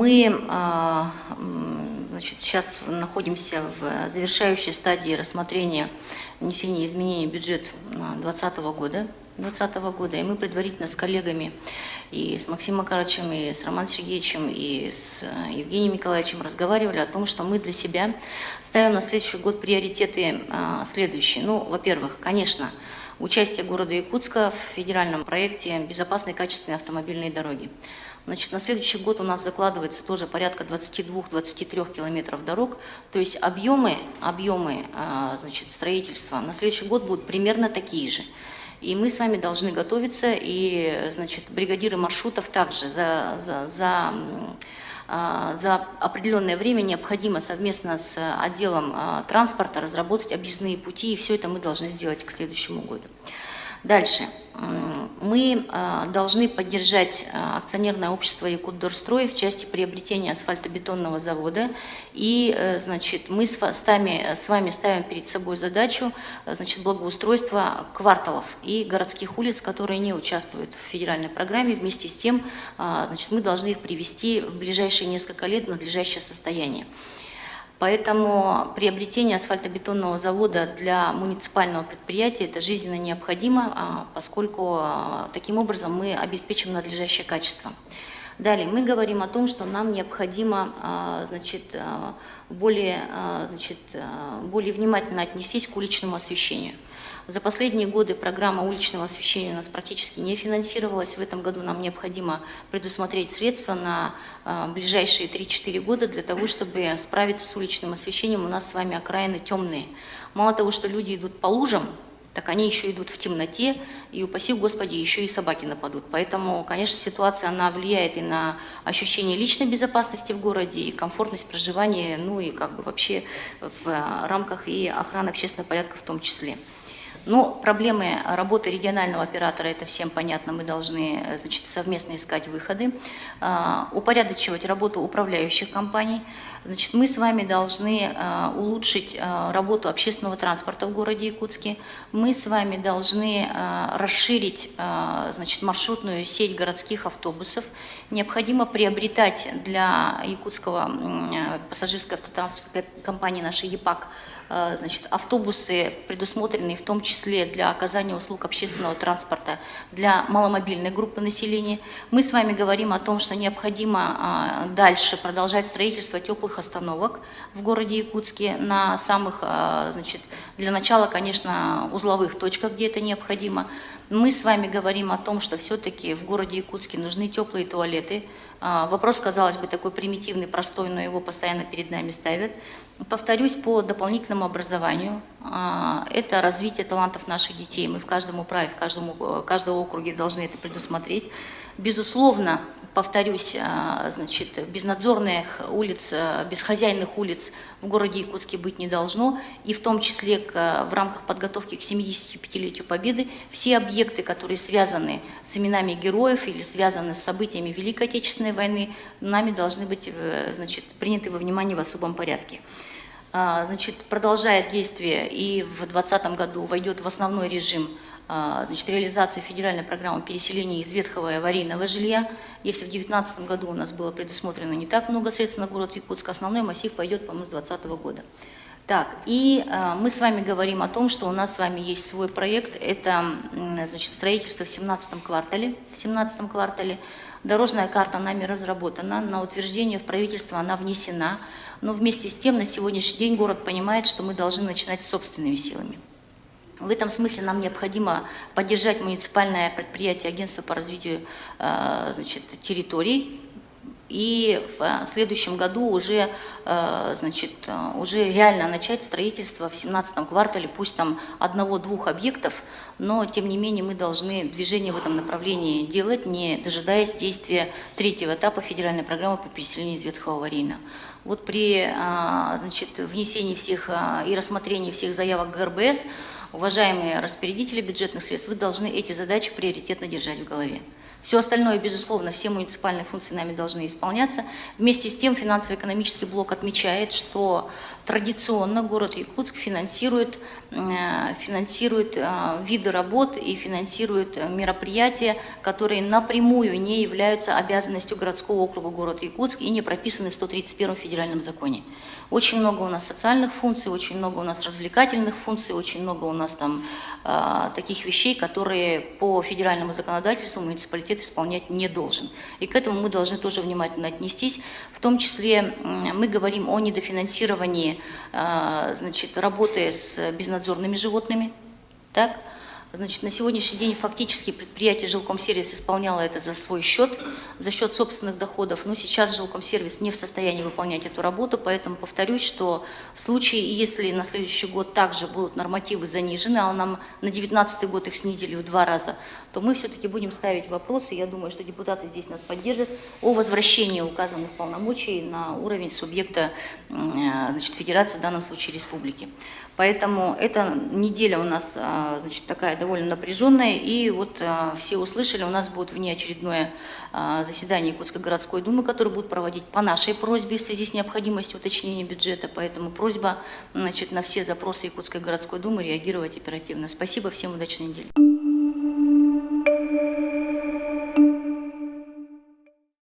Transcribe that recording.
Мы сейчас находимся в завершающей стадии рассмотрения внесения изменений в бюджет 2020 года. И мы предварительно с коллегами и с Максимом Карачем, и с Романом Сергеевичем, и с Евгением Николаевичем разговаривали о том, что мы для себя ставим на следующий год приоритеты следующие. Ну, во-первых, конечно, участие города Якутска в федеральном проекте «Безопасные качественные автомобильные дороги». Значит, на следующий год у нас закладывается тоже порядка 22-23 километров дорог, то есть объемы строительства на следующий год будут примерно такие же. И мы сами должны готовиться, и бригадиры маршрутов также за определенное время необходимо совместно с отделом транспорта разработать объездные пути, и все это мы должны сделать к следующему году. Дальше. Мы должны поддержать акционерное общество «Якутдорстрой» в части приобретения асфальтобетонного завода. И мы с вами ставим перед собой задачу благоустройства кварталов и городских улиц, которые не участвуют в федеральной программе. Вместе с тем мы должны их привести в ближайшие несколько лет в надлежащее состояние. Поэтому приобретение асфальтобетонного завода для муниципального предприятия – это жизненно необходимо, поскольку таким образом мы обеспечим надлежащее качество. Далее мы говорим о том, что нам необходимо более внимательно отнестись к уличному освещению. За последние годы программа уличного освещения у нас практически не финансировалась. В этом году нам необходимо предусмотреть средства на ближайшие 3-4 года для того, чтобы справиться с уличным освещением. У нас с вами окраины темные. Мало того, что люди идут по лужам, так они еще идут в темноте, и, упаси Господи, еще и собаки нападут. Поэтому, конечно, ситуация, она влияет и на ощущение личной безопасности в городе, и комфортность проживания, ну и вообще в рамках и охраны общественного порядка в том числе. Но проблемы работы регионального оператора, это всем понятно, мы должны совместно искать выходы, упорядочивать работу управляющих компаний. Мы с вами должны улучшить работу общественного транспорта в городе Якутске. Мы с вами должны расширить маршрутную сеть городских автобусов. Необходимо приобретать для якутского пассажирской автотранспортной компании нашей ЕПАК автобусы, предусмотренные в том числе для оказания услуг общественного транспорта для маломобильной группы населения. Мы с вами говорим о том, что необходимо дальше продолжать строительство теплых остановок в городе Якутске на самых, для начала, конечно, узловых точках, где это необходимо. Мы с вами говорим о том, что все-таки в городе Якутске нужны теплые туалеты. Вопрос, казалось бы, такой примитивный, простой, но его постоянно перед нами ставят. Повторюсь, по дополнительному образованию. Это развитие талантов наших детей. Мы в каждом управе, в каждом округе должны это предусмотреть. Безусловно, повторюсь, безнадзорных улиц, бесхозяйных улиц в городе Якутске быть не должно. И в том числе в рамках подготовки к 75-летию Победы все объекты, которые связаны с именами героев или связаны с событиями Великой Отечественной войны, нами должны быть приняты во внимание в особом порядке. Продолжает действие и в 2020 году войдет в основной режим реализации федеральной программы переселения из ветхого и аварийного жилья. Если в 2019 году у нас было предусмотрено не так много средств на город Якутск, основной массив пойдет, по-моему, с 2020 года. Так, и мы с вами говорим о том, что у нас с вами есть свой проект, это строительство в 17 квартале. Дорожная карта нами разработана, на утверждение в правительство она внесена, но вместе с тем на сегодняшний день город понимает, что мы должны начинать собственными силами. В этом смысле нам необходимо поддержать муниципальное предприятие Агентства по развитию территорий. И в следующем году уже реально начать строительство в 17 квартале, пусть там 1-2 объектов, но тем не менее мы должны движение в этом направлении делать, не дожидаясь действия 3-го этапа федеральной программы по переселению из ветхого аварийного. Вот при внесении всех и рассмотрении всех заявок ГРБС, уважаемые распорядители бюджетных средств, вы должны эти задачи приоритетно держать в голове. Все остальное, безусловно, все муниципальные функции нами должны исполняться. Вместе с тем финансово-экономический блок отмечает, что традиционно город Якутск финансирует виды работ и финансирует мероприятия, которые напрямую не являются обязанностью городского округа города Якутск и не прописаны в 131 федеральном законе. Очень много у нас социальных функций, очень много у нас развлекательных функций, очень много у нас там таких вещей, которые по федеральному законодательству муниципалитет исполнять не должен. И к этому мы должны тоже внимательно отнестись. В том числе мы говорим о недофинансировании значит, работы с безнадзорными животными. Так? Значит, на сегодняшний день фактически предприятие «Жилкомсервис» исполняло это за свой счет, за счет собственных доходов, но сейчас «Жилкомсервис» не в состоянии выполнять эту работу, поэтому повторюсь, что в случае, если на следующий год также будут нормативы занижены, а нам на 2019 год их снизили в 2 раза, то мы все-таки будем ставить вопросы, я думаю, что депутаты здесь нас поддержат, о возвращении указанных полномочий на уровень субъекта значит, федерации, в данном случае республики. Поэтому эта неделя у нас значит, такая довольно напряженная, и вот все услышали, у нас будет внеочередное заседание Якутской городской думы, которое будет проводить по нашей просьбе в связи с необходимостью уточнения бюджета, поэтому просьба значит, на все запросы Якутской городской думы реагировать оперативно. Спасибо, всем удачной недели.